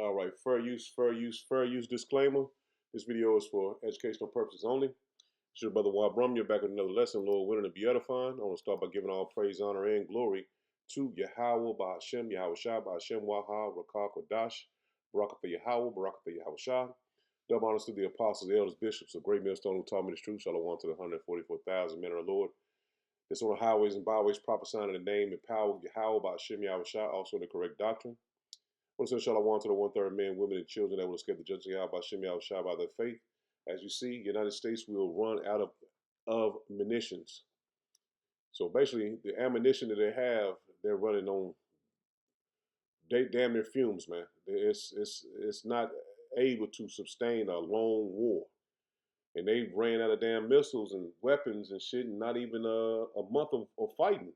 All right, fair use disclaimer. This video is for educational purposes only. It's your brother Wabrum. You're back with another lesson, Lord willing, to be edifying. I want to start by giving all praise, honor, and glory to Yahweh, Bahashem, Yahweh Shah, Bahashem, Waha, Rakah, Kodash, Barakatha Yahweh, Barakatha Yahweh Shah. Double honors to the apostles, elders, bishops, a great millstone who taught me the truth. Shalom to the 144,000 men of the Lord. That's on the highways and byways, prophesying in the name and power of Yahweh, Bahashem, Yahweh Shah, also in the correct doctrine. I want to send shalom to the one-third men, women, and children that will escape the judgment of Yahweh by Shem Yahweh Shah by their faith. As you see, the United States will run out of munitions. So basically, the ammunition that they have, they're running on damn near fumes, man. It's not able to sustain a long war. And they ran out of damn missiles and weapons and shit, and not even a month of fighting.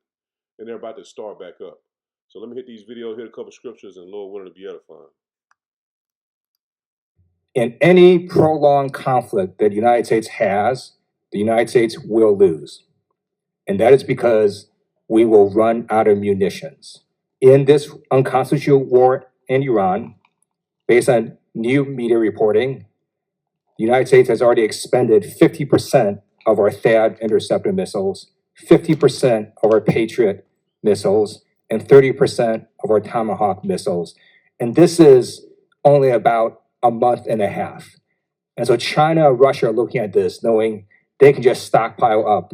And they're about to start back up. So let me hit these videos, hit a couple scriptures, and Lord willing to be edifying. In any prolonged conflict that the United States has, the United States will lose. And that is because we will run out of munitions. In this unconstitutional war in Iran, based on new media reporting, the United States has already expended 50% of our THAAD interceptor missiles, 50% of our Patriot missiles, and 30% of our Tomahawk missiles. And this is only about a month and a half. And so China and Russia are looking at this, knowing they can just stockpile up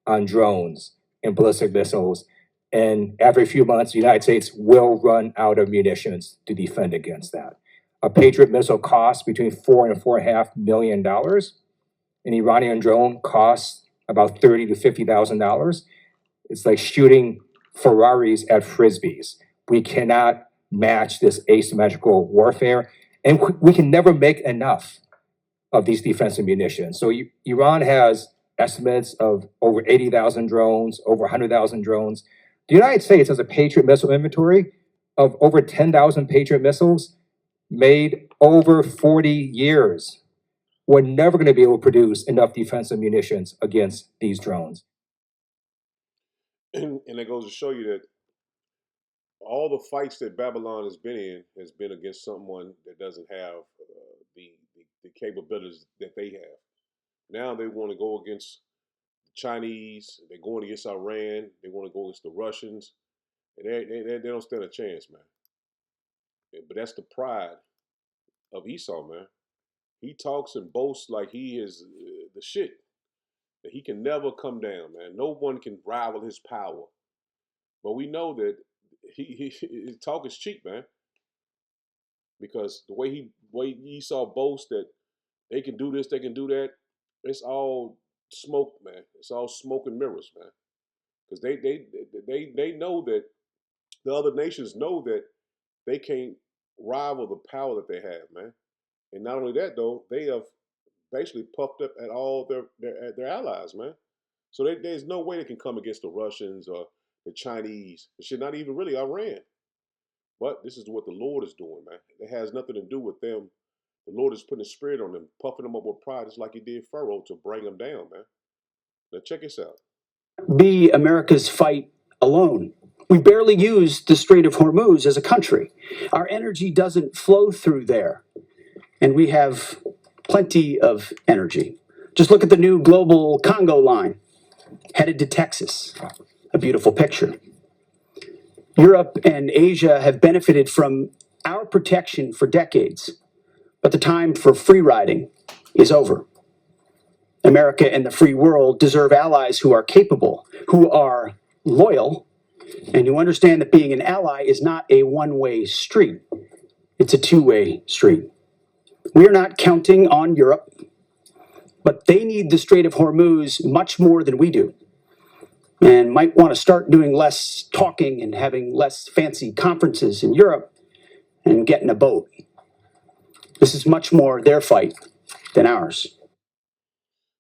on drones and ballistic missiles. And after a few months, the United States will run out of munitions to defend against that. A Patriot missile costs between $4 and $4.5 million. An Iranian drone costs about $30,000 to $50,000. It's like shooting Ferraris at frisbees. We cannot match this asymmetrical warfare, and we can never make enough of these defensive munitions. So Iran has estimates of over 80,000 drones, over 100,000 drones. The United States has a Patriot missile inventory of over 10,000 Patriot missiles made over 40 years. We're never going to be able to produce enough defensive munitions against these drones. And it goes to show you that all the fights that Babylon has been against someone that doesn't have the capabilities that they have. Now they want to go against the Chinese. They're going against Iran. They want to go against the Russians. And they don't stand a chance, man. But that's the pride of Esau, man. He talks and boasts like he is the shit. That he can never come down, man. No one can rival his power. But we know that his talk is cheap, man. Because the way Esau boasts that they can do this, they can do that, it's all smoke, man. It's all smoke and mirrors, man. Because they know that the other nations know that they can't rival the power that they have, man. And not only that though, they have basically puffed up at all their allies, man. So there's no way they can come against the Russians or the Chinese. It should not even really Iran. But this is what the Lord is doing, man. It has nothing to do with them. The Lord is putting a spirit on them, puffing them up with pride, just like he did Pharaoh to bring them down, man. Now check this out. Be America's fight alone. We barely use the Strait of Hormuz as a country. Our energy doesn't flow through there, and we have plenty of energy. Just look at the new global Congo line headed to Texas. A beautiful picture. Europe and Asia have benefited from our protection for decades, but the time for free riding is over. America and the free world deserve allies who are capable, who are loyal, and who understand that being an ally is not a one-way street. It's a two-way street. We are not counting on Europe, but they need the Strait of Hormuz much more than we do, and might want to start doing less talking and having less fancy conferences in Europe and get in a boat. This is much more their fight than ours.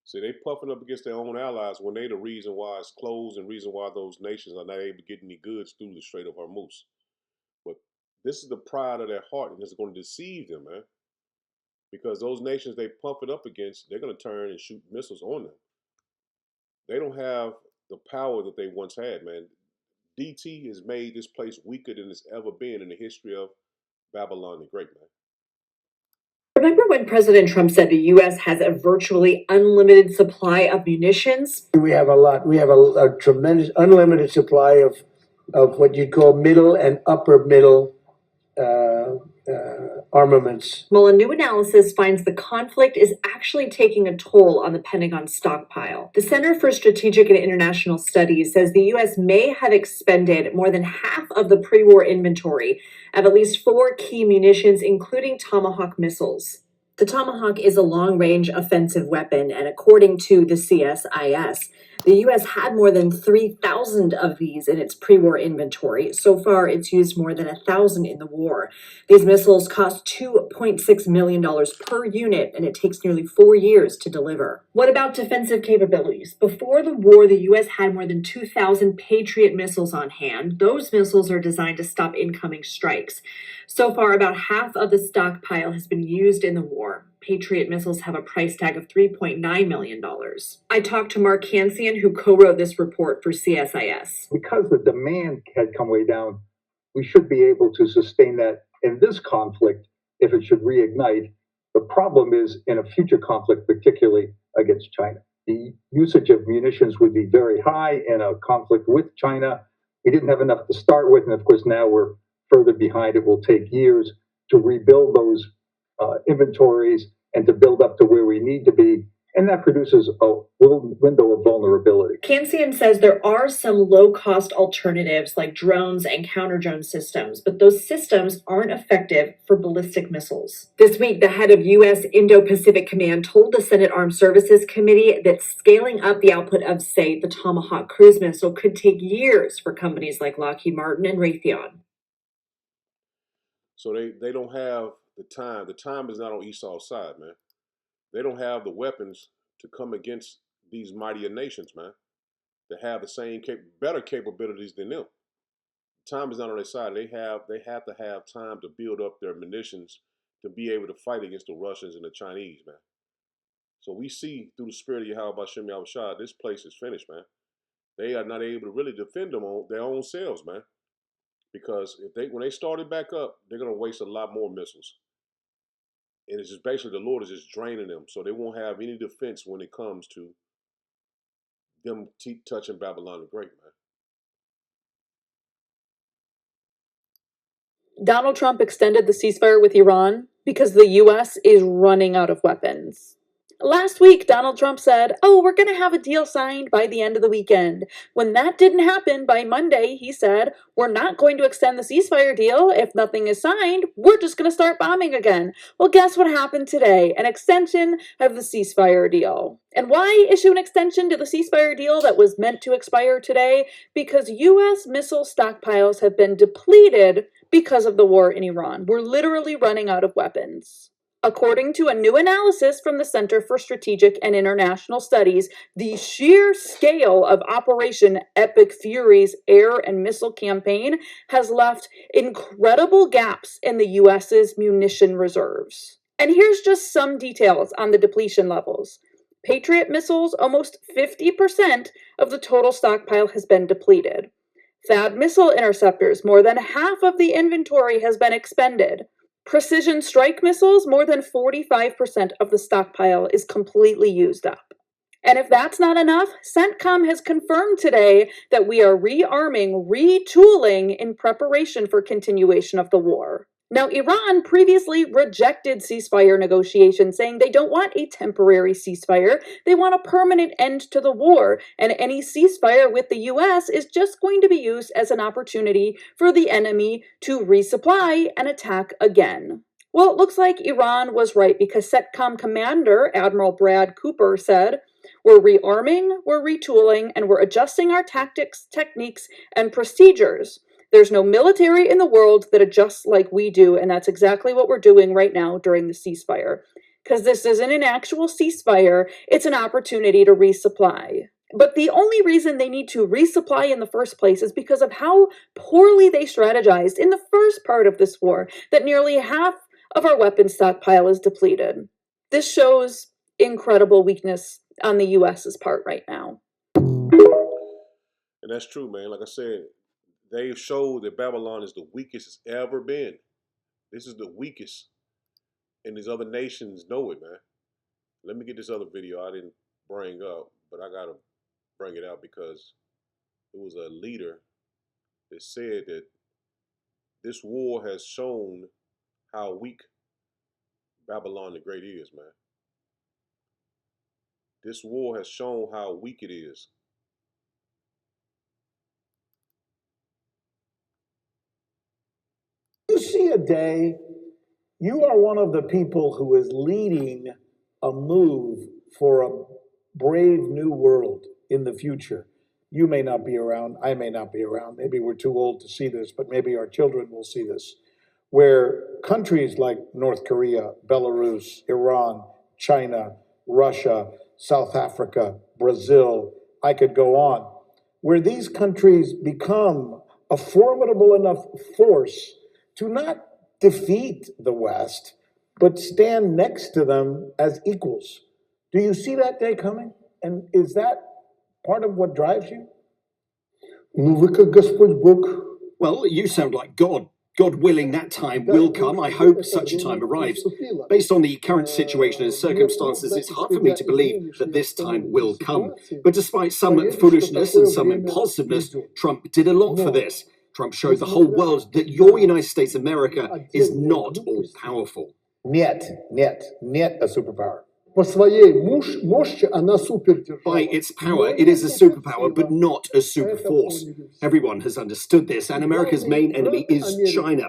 See, they puffing up against their own allies when they the reason why it's closed and reason why those nations are not able to get any goods through the Strait of Hormuz. But this is the pride of their heart, and it's going to deceive them, man. Because those nations they pump it up against, they're going to turn and shoot missiles on them. They don't have the power that they once had, man. DT has made this place weaker than it's ever been in the history of Babylon the Great, man. Remember when President Trump said the U.S. has a virtually unlimited supply of munitions? We have a lot. We have a tremendous, unlimited supply of what you'd call middle and upper middle armaments. Well, a new analysis finds the conflict is actually taking a toll on the Pentagon stockpile. The Center for Strategic and International Studies says the U.S. may have expended more than half of the pre-war inventory of at least 4 key munitions, including Tomahawk missiles. The Tomahawk is a long-range offensive weapon, and according to the CSIS, the U.S. had more than 3,000 of these in its pre-war inventory. So far, it's used more than 1,000 in the war. These missiles cost $2.6 million per unit, and it takes nearly 4 years to deliver. What about defensive capabilities? Before the war, the U.S. had more than 2,000 Patriot missiles on hand. Those missiles are designed to stop incoming strikes. So far, about half of the stockpile has been used in the war. Patriot missiles have a price tag of $3.9 million. I talked to Mark Hansian, who co-wrote this report for CSIS. Because the demand had come way down, we should be able to sustain that in this conflict if it should reignite. The problem is in a future conflict, particularly against China. The usage of munitions would be very high in a conflict with China. We didn't have enough to start with, and of course now we're further behind. It will take years to rebuild those inventories and to build up to where we need to be. And that produces a window of vulnerability. Kansian says there are some low-cost alternatives like drones and counter-drone systems, but those systems aren't effective for ballistic missiles. This week, the head of U.S. Indo-Pacific Command told the Senate Armed Services Committee that scaling up the output of, say, the Tomahawk cruise missile could take years for companies like Lockheed Martin and Raytheon. So they don't have the time. The time is not on Esau's side, man. They don't have the weapons to come against these mightier nations, man, that have the same better capabilities than them. Time is not on their side. They have to have time to build up their munitions to be able to fight against the Russians and the Chinese, man. So we see through the spirit of Yahweh Bashem Yahushua, this place is finished, man. They are not able to really defend them on their own selves, man. Because when they start it back up, they're gonna waste a lot more missiles. And it's just basically the Lord is just draining them, so they won't have any defense when it comes to them touching Babylon the Great, man. Donald Trump extended the ceasefire with Iran because the U.S. is running out of weapons. Last week, Donald Trump said, we're going to have a deal signed by the end of the weekend. When that didn't happen, by Monday, he said, we're not going to extend the ceasefire deal. If nothing is signed, we're just going to start bombing again. Well, guess what happened today? An extension of the ceasefire deal. And why issue an extension to the ceasefire deal that was meant to expire today? Because U.S. missile stockpiles have been depleted because of the war in Iran. We're literally running out of weapons. According to a new analysis from the Center for Strategic and International Studies, the sheer scale of Operation Epic Fury's air and missile campaign has left incredible gaps in the U.S.'s munition reserves. And here's just some details on the depletion levels. Patriot missiles, almost 50% of the total stockpile has been depleted. THAAD missile interceptors, more than half of the inventory has been expended. Precision strike missiles, more than 45% of the stockpile is completely used up. And if that's not enough, CENTCOM has confirmed today that we are rearming, retooling in preparation for continuation of the war. Now, Iran previously rejected ceasefire negotiations, saying they don't want a temporary ceasefire, they want a permanent end to the war, and any ceasefire with the U.S. is just going to be used as an opportunity for the enemy to resupply and attack again. Well, it looks like Iran was right because CENTCOM Commander Admiral Brad Cooper said, we're rearming, we're retooling, and we're adjusting our tactics, techniques, and procedures. There's no military in the world that adjusts like we do, and that's exactly what we're doing right now during the ceasefire. Because this isn't an actual ceasefire, it's an opportunity to resupply. But the only reason they need to resupply in the first place is because of how poorly they strategized in the first part of this war, that nearly half of our weapons stockpile is depleted. This shows incredible weakness on the U.S.'s part right now. And that's true, man. Like I said, they've showed that Babylon is the weakest it's ever been. This is the weakest, and these other nations know it, man. Let me get this other video I didn't bring up, but I gotta bring it out because it was a leader that said that this war has shown how weak Babylon the Great is, man. This war has shown how weak it is. You see a day, you are one of the people who is leading a move for a brave new world in the future. You may not be around, I may not be around, maybe we're too old to see this, but maybe our children will see this, where countries like North Korea, Belarus, Iran, China, Russia, South Africa, Brazil, I could go on, where these countries become a formidable enough force to not defeat the West, but stand next to them as equals. Do you see that day coming? And is that part of what drives you? Well, you sound like God. God willing, that time will come. I hope such a time arrives. Based on the current situation and circumstances, it's hard for me to believe that this time will come. But despite some foolishness and some impulsiveness, Trump did a lot for this. Trump showed the whole world that your United States of America is not all-powerful. Нет a superpower. By its power, it is a superpower, but not a superforce. Everyone has understood this, and America's main enemy is China.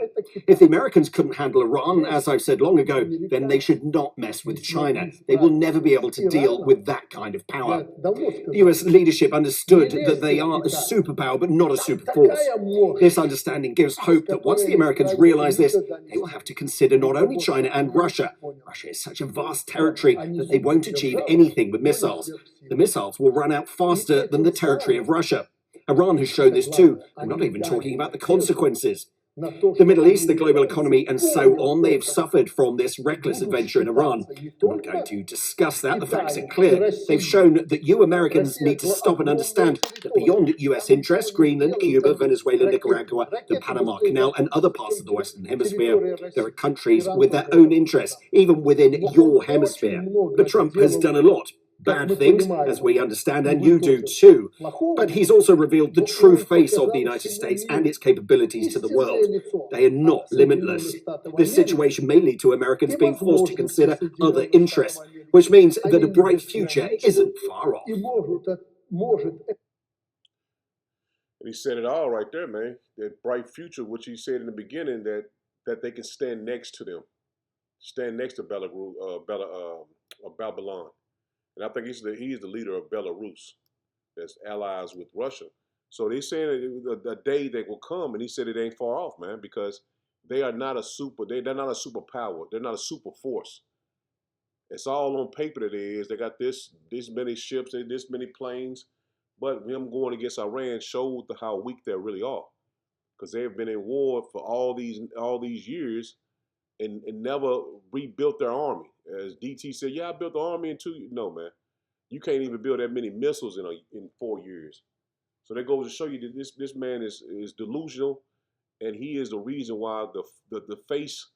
If the Americans couldn't handle Iran, as I've said long ago, then they should not mess with China. They will never be able to deal with that kind of power. The US leadership understood that they are a superpower, but not a superforce. This understanding gives hope that once the Americans realize this, they will have to consider not only China and Russia. Russia is such a vast territory that they won't achieve anything with missiles. The missiles will run out faster than the territory of Russia. Iran has shown this too. I'm not even talking about the consequences. The Middle East, the global economy, and so on, they have suffered from this reckless adventure in Iran. I'm not going to discuss that. The facts are clear. They've shown that you Americans need to stop and understand that beyond US interests, Greenland, Cuba, Venezuela, Nicaragua, the Panama Canal, and other parts of the Western Hemisphere, there are countries with their own interests, even within your hemisphere. But Trump has done a lot. Bad things, as we understand, and you do too. But he's also revealed the true face of the United States and its capabilities to the world. They are not limitless. This situation may lead to Americans being forced to consider other interests, which means that a bright future isn't far off. And he said it all right there, man. That bright future, which he said in the beginning, that they can stand next to them, stand next to Babylon. And I think he's the leader of Belarus, that's allies with Russia. So they saying a day that will come, and he said it ain't far off, man, because they are not they're not a superpower. They're not a super force. It's all on paper that it is. They got this many ships, this many planes, but them going against Iran showed how weak they really are, because they have been in war for all these years and never rebuilt their army. As DT said, yeah, I built the army in 2 years. No, man. You can't even build that many missiles in 4 years. So that goes to show you that this man is delusional, and he is the reason why the face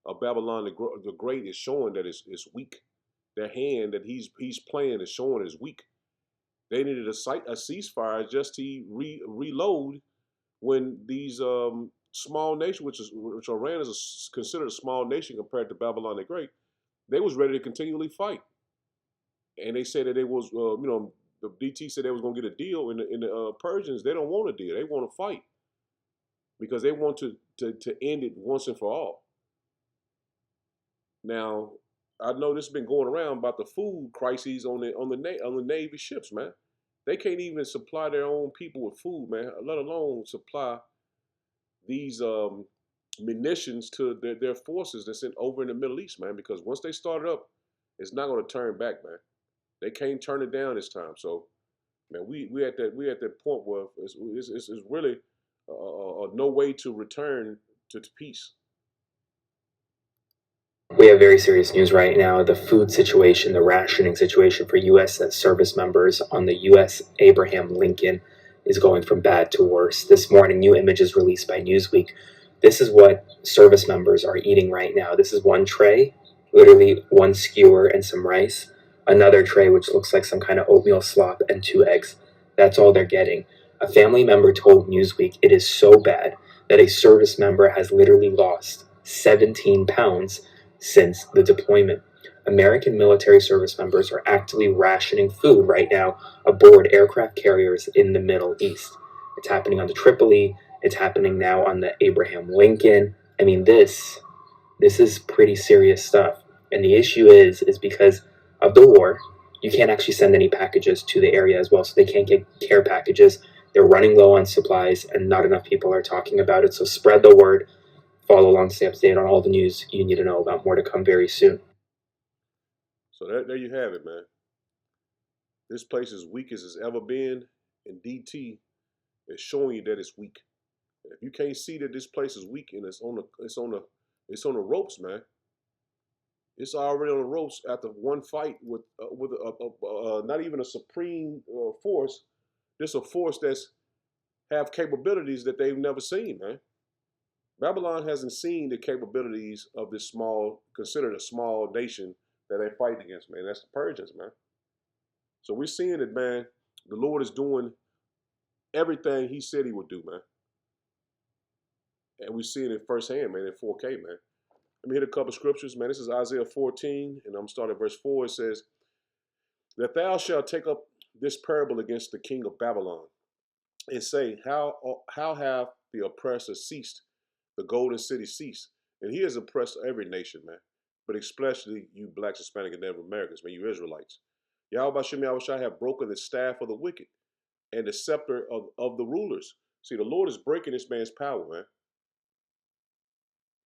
of Babylon the Great is showing that it's weak. Their hand that he's playing is showing is weak. They needed a ceasefire just to reload when these small nation, which Iran is considered a small nation compared to Babylon the Great, they was ready to continually fight. And they said that it was, the DT said they was going to get a deal. And the Persians, they don't want a deal. They want to fight because they want to end it once and for all. Now, I know this has been going around about the food crises on the Navy ships, man. They can't even supply their own people with food, man, let alone supply these munitions to their forces that's over in the Middle East, man, because once they start it up, it's not going to turn back, man. They can't turn it down this time. So, man, we at that point where it's really no way to return to peace. We have very serious news right now. The food situation, the rationing situation for U.S. service members on the U.S. Abraham Lincoln is going from bad to worse. This morning, new images released by Newsweek This is what service members are eating right now. This is one tray, literally one skewer and some rice. Another tray, which looks like some kind of oatmeal slop and 2 eggs. That's all they're getting. A family member told Newsweek it is so bad that a service member has literally lost 17 pounds since the deployment. American military service members are actively rationing food right now aboard aircraft carriers in the Middle East. It's happening on the Tripoli. It's happening now on the Abraham Lincoln. I mean, this is pretty serious stuff. And the issue is because of the war, you can't actually send any packages to the area as well, so they can't get care packages. They're running low on supplies, and not enough people are talking about it. So spread the word. Follow along, stay up to date on all the news you need to know about. More to come very soon. So there you have it, man. This place is weak as it's ever been, and DT is showing you that it's weak. And if you can't see that this place is weak and it's on the ropes, man. It's already on the ropes after one fight with not even a supreme force. This a force that's have capabilities that they've never seen, man. Babylon hasn't seen the capabilities of this considered a small nation that they're fighting against, man. That's the Persians, man. So we're seeing it, man. The Lord is doing everything He said He would do, man. And we're seeing it firsthand, man, in 4K, man. Let me hit a couple scriptures, man. This is Isaiah 14, and I'm starting at verse 4. It says, that thou shalt take up this parable against the king of Babylon, and say, how have the oppressor ceased, the golden city ceased? And he has oppressed every nation, man, but especially you blacks, Hispanic, and Native Americans, man, you Israelites. Yahweh Shem Yahushua have broken the staff of the wicked and the scepter of the rulers. See, the Lord is breaking this man's power, man.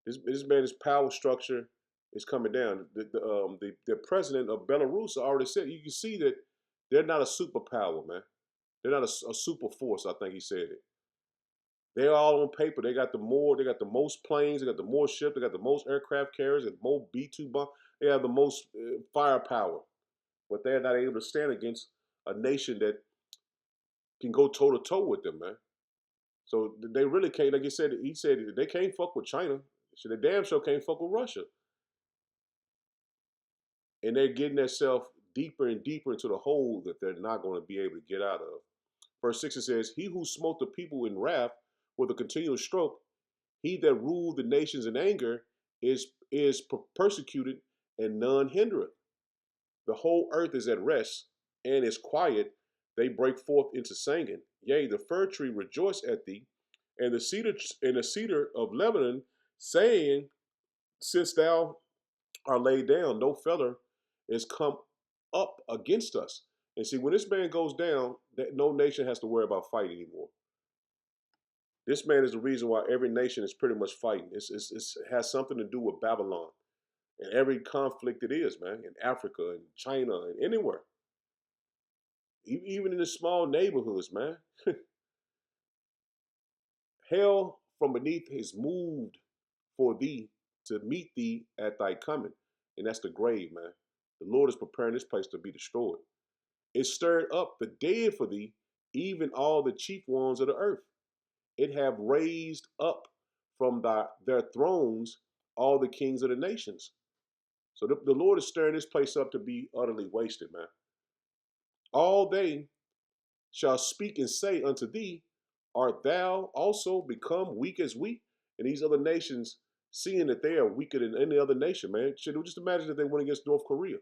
This man's power structure is coming down. The president of Belarus already said, you can see that they're not a superpower, man. They're not a super force, I think he said it. They're all on paper. They got the most planes, they got the more ships, they got the most aircraft carriers, and more B-2 bomb. They have the most firepower, but they're not able to stand against a nation that can go toe to toe with them, man. So they really can't, like he said they can't fuck with China. So they damn sure can't fuck with Russia. And they're getting themselves deeper and deeper into the hole that they're not going to be able to get out of. Verse 6, it says, he who smote the people in wrath with a continual stroke, he that ruled the nations in anger is persecuted, and none hindereth. The whole earth is at rest and is quiet. They break forth into singing. Yea, the fir tree rejoice at thee, and the cedar of Lebanon, saying, since thou art laid down, no feather is come up against us. And see, when this man goes down, that no nation has to worry about fighting anymore. This man is the reason why every nation is pretty much fighting. It has something to do with Babylon and every conflict it is, man, in Africa and China and anywhere. Even in the small neighborhoods, man. Hell from beneath is moved for thee to meet thee at thy coming. And that's the grave, man. The Lord is preparing this place to be destroyed. It stirred up the dead for thee, even all the chief ones of the earth. It have raised up from their thrones all the kings of the nations. So the Lord is stirring this place up to be utterly wasted, man. All they shall speak and say unto thee, art thou also become weak as we? And these other nations, seeing that they are weaker than any other nation, man, should just imagine that they went against North Korea.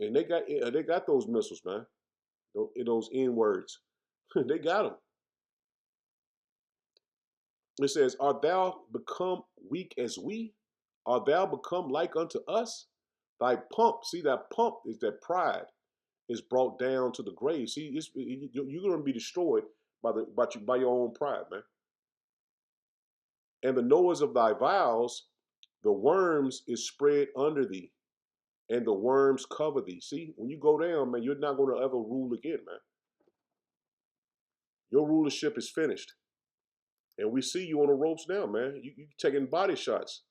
And they got those missiles, man. Those N words. They got them. It says, art thou become weak as we? Art thou become like unto us? Thy pomp, see, that pomp is that pride is brought down to the grave. See, you're going to be destroyed by your own pride, man. And the noise of thy vows, the worms is spread under thee, and the worms cover thee. See, when you go down, man, you're not going to ever rule again, man. Your rulership is finished. And we see you on the ropes now, man. You taking body shots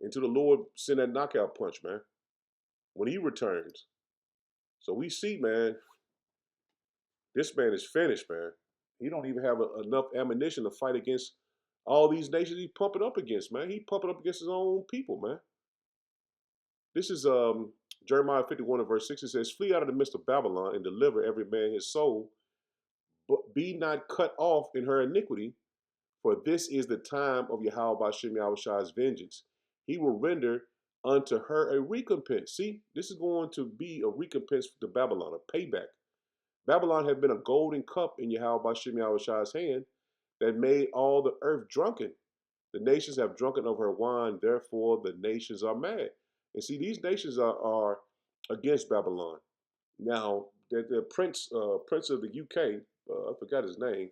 until the Lord send that knockout punch, man, when he returns. So we see, man, this man is finished, man. He don't even have enough ammunition to fight against All these nations he pumping up against, man. He pumping up against his own people, man. This is Jeremiah 51 and verse 6. It says, "Flee out of the midst of Babylon and deliver every man his soul, but be not cut off in her iniquity, for this is the time of Yahweh Bashem Yahweh's vengeance. He will render unto her a recompense." See, this is going to be a recompense to Babylon, a payback. Babylon had been a golden cup in Yahweh Bashem Yahweh's hand that made all the earth drunken. The nations have drunken of her wine, therefore the nations are mad. And see, these nations are against Babylon. Now, the prince of the UK, I forgot his name,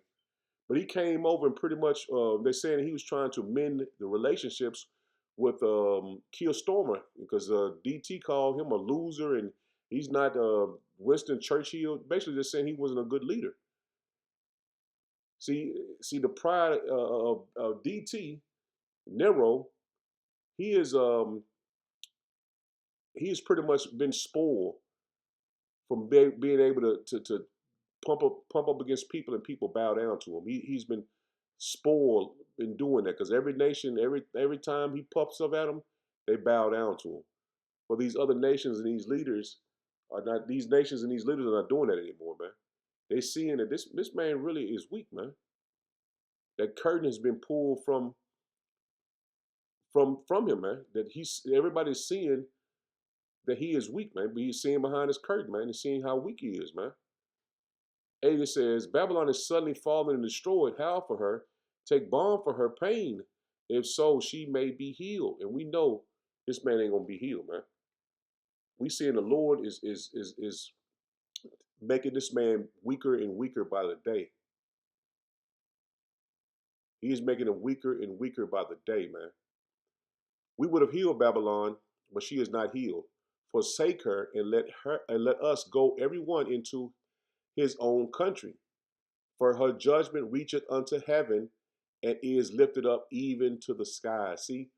but he came over and pretty much they're saying he was trying to mend the relationships with Keir Starmer because DT called him a loser and he's not Winston Churchill. Basically, just saying he wasn't a good leader. See the pride of DT Nero. He is he's pretty much been spoiled from being able to pump up against people and people bow down to him. He's been spoiled in doing that because every nation, every time he puffs up at them, they bow down to him. But these other nations and these leaders are not. These nations and these leaders are not doing that anymore, man. They seeing that this man really is weak, man. That curtain has been pulled from him, man. That everybody's seeing that he is weak, man. But he's seeing behind his curtain, man. He's seeing how weak he is, man. 8 says, "Babylon is suddenly fallen and destroyed. How for her? Take balm for her pain. If so, she may be healed." And we know this man ain't gonna be healed, man. We seeing the Lord is making this man weaker and weaker by the day. He is making him weaker and weaker by the day, man. We would have healed Babylon, but she is not healed. Forsake her and let us go everyone into his own country. For her judgment reacheth unto heaven and is lifted up even to the sky. See,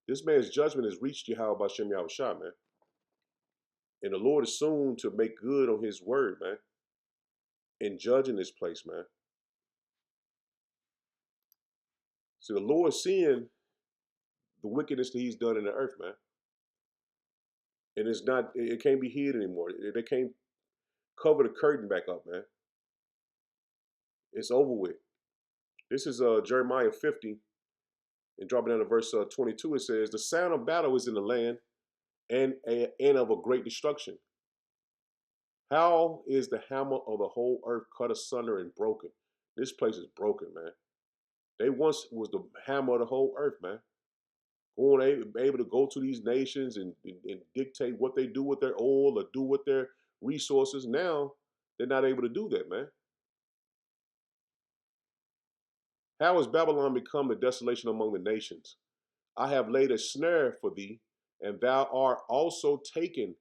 this man's judgment has reached Yahweh Bashem Yahushua, man. And the Lord is soon to make good on his word, man. And judge in this place, man. So the Lord seeing the wickedness that he's done in the earth, man. And it can't be hid anymore. They can't cover the curtain back up, man. It's over with. This is Jeremiah 50. And dropping down to verse 22, it says, "The sound of battle is in the land and of a great destruction. How is the hammer of the whole earth cut asunder and broken?" This place is broken, man. They once was the hammer of the whole earth, man. Able to go to these nations and dictate what they do with their oil or do with their resources. Now, they're not able to do that, man. How has Babylon become a desolation among the nations? I have laid a snare for thee, and thou art also taken,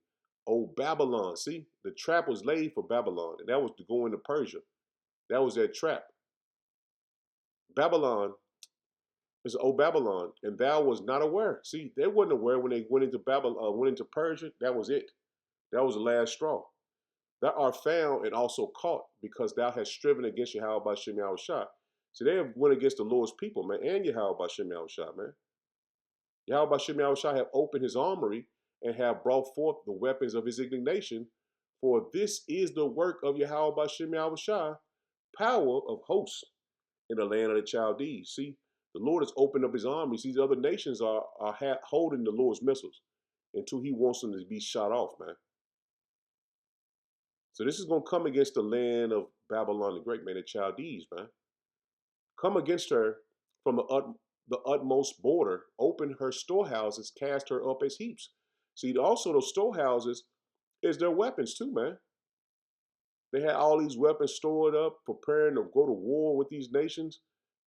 O Babylon. See, the trap was laid for Babylon, and that was to go into Persia. That was their trap. Babylon is O Babylon, and thou was not aware. See, they wasn't aware when they went into Babylon, went into Persia. That was it. That was the last straw. Thou art found and also caught, because thou hast striven against Yahweh by Shem Yahushua. See, they have went against the Lord's people, man, and Yahweh by Shem Yahushua, man. Yahweh by Shem Yahushua have opened his armory and have brought forth the weapons of his indignation. For this is the work of Yahweh by Shem Yahushua, power of hosts in the land of the Chaldees. See, the Lord has opened up his armies. These other nations are holding the Lord's missiles until he wants them to be shot off, man. So this is going to come against the land of Babylon the Great, man, the Chaldees, man. Come against her from the utmost border, open her storehouses, cast her up as heaps. See, also those storehouses is their weapons too, man. They had all these weapons stored up, preparing to go to war with these nations.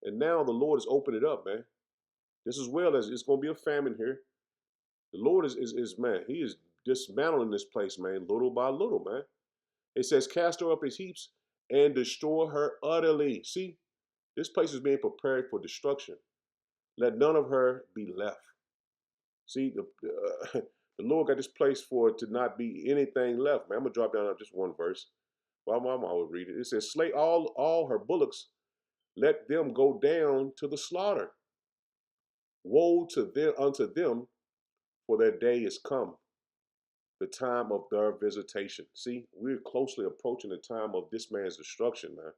And now the Lord has opened it up, man. Just as well as it's going to be a famine here. The Lord is man, he is dismantling this place, man, little by little, man. It says, cast her up as heaps and destroy her utterly. See, this place is being prepared for destruction. Let none of her be left. See, the Lord got this place for it to not be anything left, man. I'm going to drop down just one verse. Well, I'm always read it. It says, slay all her bullocks let them go down to the slaughter. Woe to them unto them, for their day is come, the time of their visitation. See, we're closely approaching the time of this man's destruction, man.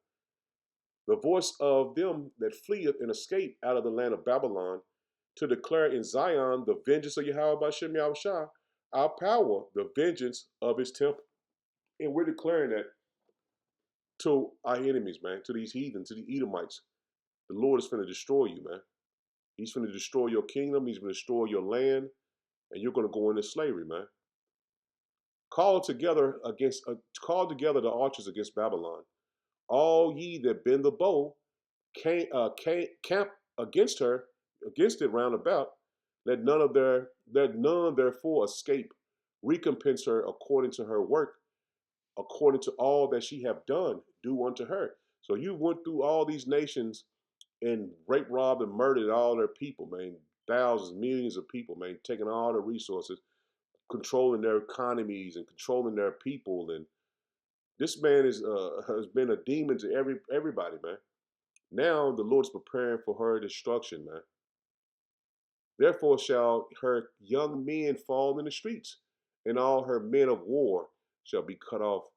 The voice of them that fleeth and escape out of the land of Babylon, to declare in Zion the vengeance of Yahweh Bashem Yahushua, our power, the vengeance of his temple. And we're declaring that to our enemies, man, to these heathens, to the Edomites. The Lord is going to destroy you, man. He's going to destroy your kingdom. He's going to destroy your land. And you're going to go into slavery, man. Call together the archers against Babylon. All ye that bend the bow, camp against her, against it round about. Let none therefore escape. Recompense her according to her work, according to all that she have done, do unto her. So you went through all these nations and raped, robbed, and murdered all their people, man. Thousands, millions of people, man, taking all their resources, controlling their economies and controlling their people. And this man has been a demon to everybody, man. Now the Lord is preparing for her destruction, man. Therefore shall her young men fall in the streets, and all her men of war shall be cut off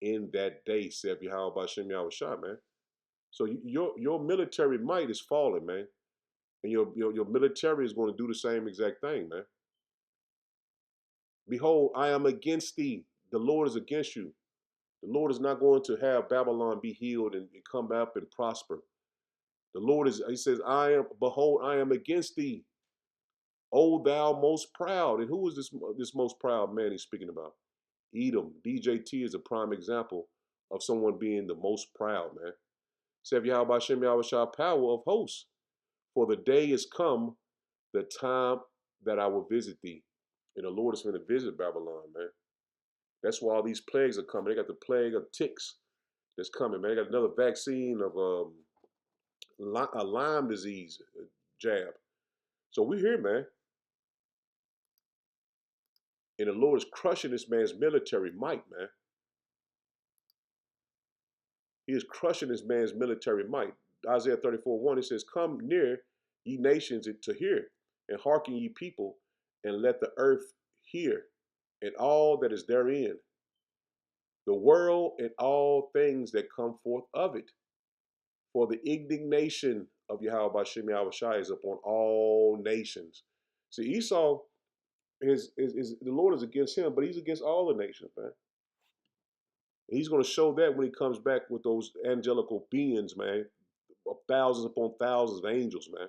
in that day, saith Yahweh Bashem Yahushua, man. So your military might is falling, man. And your military is going to do the same exact thing, man. Behold, I am against thee. The Lord is against you. The Lord is not going to have Babylon be healed and come up and prosper. The Lord he says, behold, I am against thee, O thou most proud. And who is this most proud man he's speaking about? Edom. DJT is a prime example of someone being the most proud, man. Said Yahweh Hashem Yahushua, power of hosts. For the day is come, the time that I will visit thee. And the Lord is going to visit Babylon, man. That's why all these plagues are coming. They got the plague of ticks that's coming, man. They got another vaccine of a Lyme disease jab. So we're here, man. And the Lord is crushing this man's military might, man. He is crushing this man's military might. Isaiah 34:1, it says, come near, ye nations, to hear, and hearken ye people, and let the earth hear, and all that is therein, the world and all things that come forth of it. For the indignation of Yahweh Bashem Yahushua is upon all nations. See, Esau, the Lord is against him, but he's against all the nations, man. And he's going to show that when he comes back with those angelical beings, man. Thousands upon thousands of angels, man.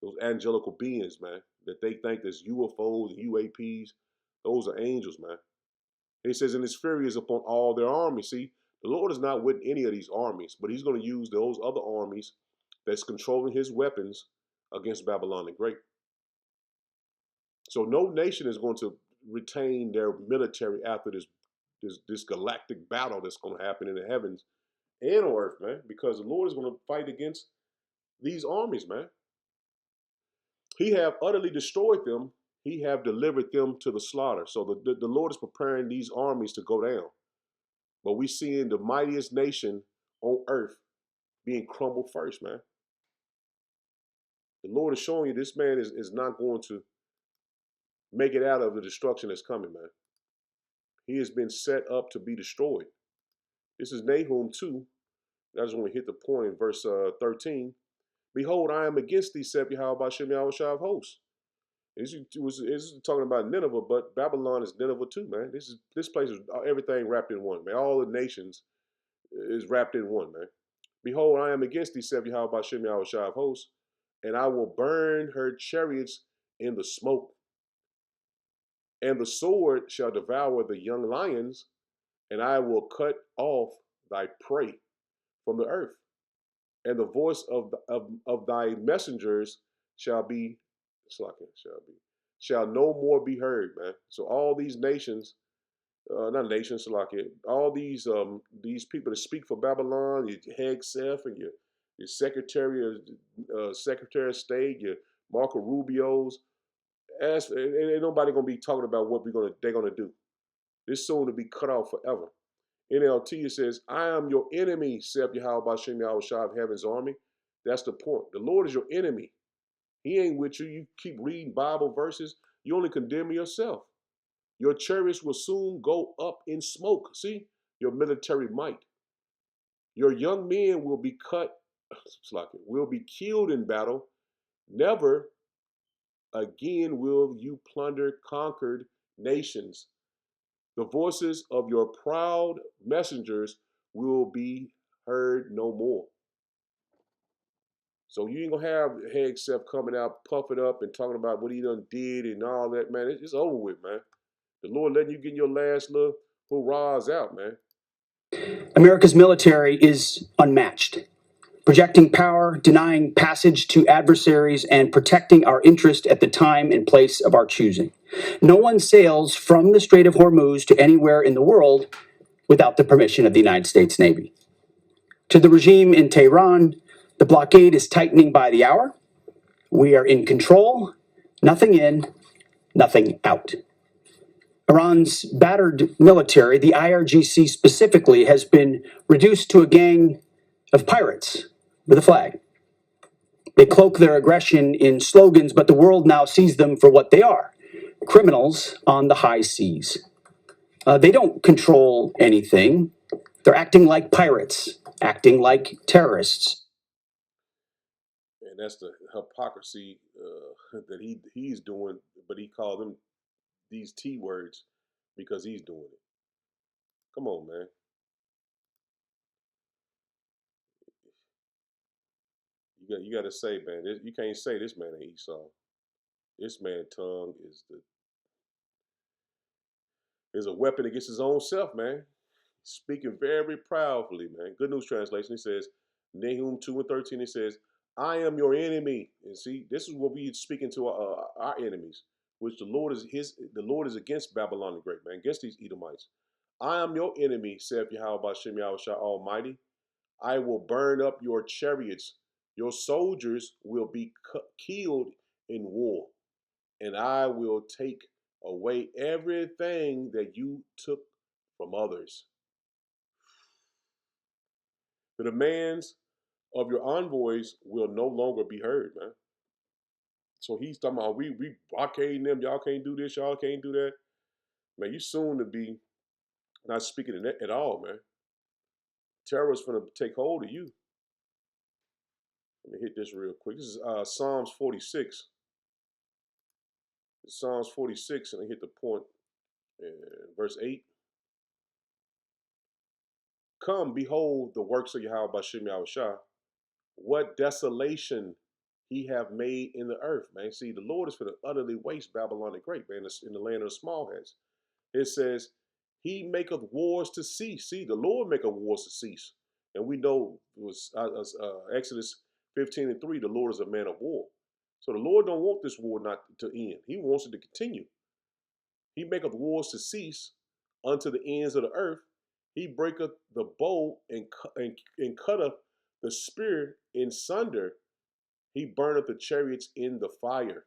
Those angelical beings, man, that they think there's UFOs and UAPs. Those are angels, man. He says, and his fury is upon all their armies. See, the Lord is not with any of these armies, but he's going to use those other armies that's controlling his weapons against Babylon the Great. So no nation is going to retain their military after this galactic battle that's going to happen in the heavens and on earth, man, because the Lord is going to fight against these armies, man. He have utterly destroyed them. He have delivered them to the slaughter. So the Lord is preparing these armies to go down. But we seeing the mightiest nation on earth being crumbled first, man. The Lord is showing you this man is not going to make it out of the destruction that's coming, man. He has been set up to be destroyed. This is Nahum 2. I just want to hit the point in verse 13. Behold, I am against thee, saith Yahweh Bashem Yahushua of hosts. This is talking about Nineveh, but Babylon is Nineveh too, man. This place is everything wrapped in one, man. All the nations is wrapped in one, man. Behold, I am against thee, saith Yahweh Bashem Yahushua of hosts, and I will burn her chariots in the smoke. And the sword shall devour the young lions, and I will cut off thy prey from the earth. And the voice of thy messengers shall no more be heard, man. So all these nations, not nations, all these people that speak for Babylon, your Hegseth and your Secretary of State, your Marco Rubio's, ain't nobody gonna be talking about what they're gonna do. This soon to be cut off forever. NLT, it says, I am your enemy, saith Yahweh Bashem Yahushua of heaven's army. That's the point. The Lord is your enemy. He ain't with you. You keep reading Bible verses. You only condemn yourself. Your chariots will soon go up in smoke. See, your military might. Your young men will be will be killed in battle. Never again will you plunder conquered nations. The voices of your proud messengers will be heard no more. So you ain't gonna have Hegseth coming out, puffing up and talking about what he done did and all that, man. It's over with, man. The Lord letting you get your last little hurrahs out, man. America's military is unmatched, projecting power, denying passage to adversaries, and protecting our interest at the time and place of our choosing. No one sails from the Strait of Hormuz to anywhere in the world without the permission of the United States Navy. To the regime in Tehran, the blockade is tightening by the hour. We are in control, nothing in, nothing out. Iran's battered military, the IRGC specifically, has been reduced to a gang of pirates with a flag. They cloak their aggression in slogans, but the world now sees them for what they are, criminals on the high seas. They don't control anything. They're acting like pirates, acting like terrorists. And that's the hypocrisy that he's doing, but he called them these T words because he's doing it. Come on, man. You got to say, man, you can't say this man ain't Esau. This man tongue is a weapon against his own self, man. Speaking very proudly, man. Good News Translation, it says, Nahum 2:13, it says, I am your enemy. And see, this is what we speaking to our enemies, which the Lord is against Babylon the Great, man, against these Edomites. I am your enemy, saith Yahweh Bashem Yahushua Almighty. I will burn up your chariots. Your soldiers will be killed in war, and I will take away everything that you took from others. The demands of your envoys will no longer be heard, man. So he's talking about we blockading them. Y'all can't do this. Y'all can't do that. Man, you soon to be not speaking at all, man. Terror's gonna take hold of you. Let me hit this real quick. This is Psalms 46. Psalms 46, and I hit the point in verse 8. Come, behold the works of Yahweh Bashem Yahushua. What desolation he have made in the earth, man. See, the Lord is for the utterly waste Babylon the Great, man, in the land of the small heads. It says, he maketh wars to cease. See, the Lord maketh wars to cease. And we know it was Exodus 15:3, the Lord is a man of war. So the Lord don't want this war not to end. He wants it to continue. He maketh wars to cease unto the ends of the earth. He breaketh the bow and cutteth the spear in sunder. He burneth the chariots in the fire.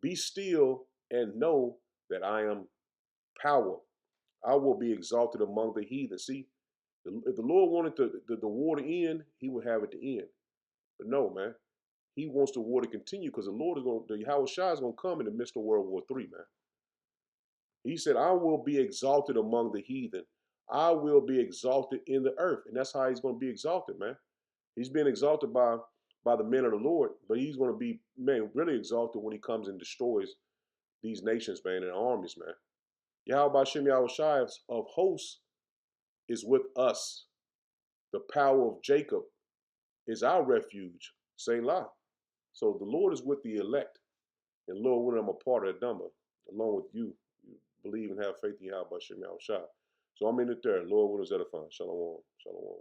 Be still and know that I am power. I will be exalted among the heathen. See, if the Lord wanted the war to end, he would have it to end. But no, man. He wants the war to continue because the Yahweh Shai is going to come in the midst of World War III, man. He said, I will be exalted among the heathen. I will be exalted in the earth. And that's how he's going to be exalted, man. He's being exalted by the men of the Lord, but he's going to be, man, really exalted when he comes and destroys these nations, man, and armies, man. Yahweh Bashem Yahushai of hosts is with us. The power of Jacob is our refuge. Selah. So the Lord is with the elect. And Lord, when I'm a part of that number, along with you, believe and have faith in Yahweh Bashem Yahushai. So I'm in it there. Lord, what is edifying? Shalom. Shalom.